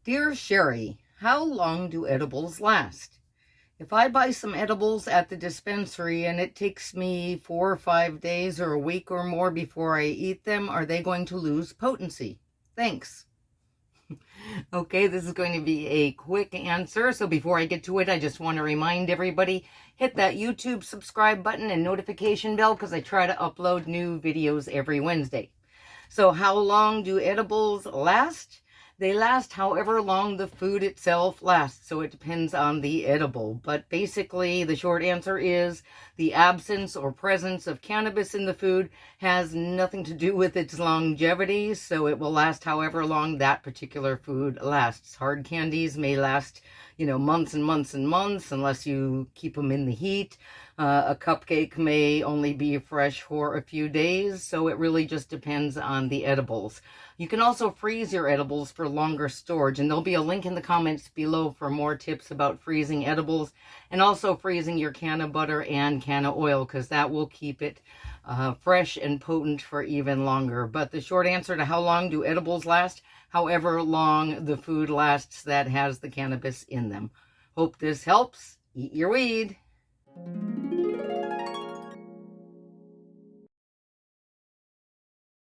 Dear Cheri, how long do edibles last? If I buy some edibles at the dispensary and it takes me 4 or 5 days or a week or more before I eat them, are they going to lose potency? Thanks. Okay, this is going to be a quick answer. So before I get to it, I just want to remind everybody, hit that YouTube subscribe button and notification bell because I try to upload new videos every Wednesday. So how long do edibles last? They last however long the food itself lasts, so it depends on the edible. But basically, the short answer is the absence or presence of cannabis in the food has nothing to do with its longevity, so it will last however long that particular food lasts. Hard candies may last, months and months and months unless you keep them in the heat. A cupcake may only be fresh for a few days, so it really just depends on the edibles. You can also freeze your edibles for longer storage, and there'll be a link in the comments below for more tips about freezing edibles and also freezing your Cannabutter and canna oil, because that will keep it fresh and potent for even longer. But the short answer to how long do edibles last, however long the food lasts that has the cannabis in them. Hope this helps. Eat your weed.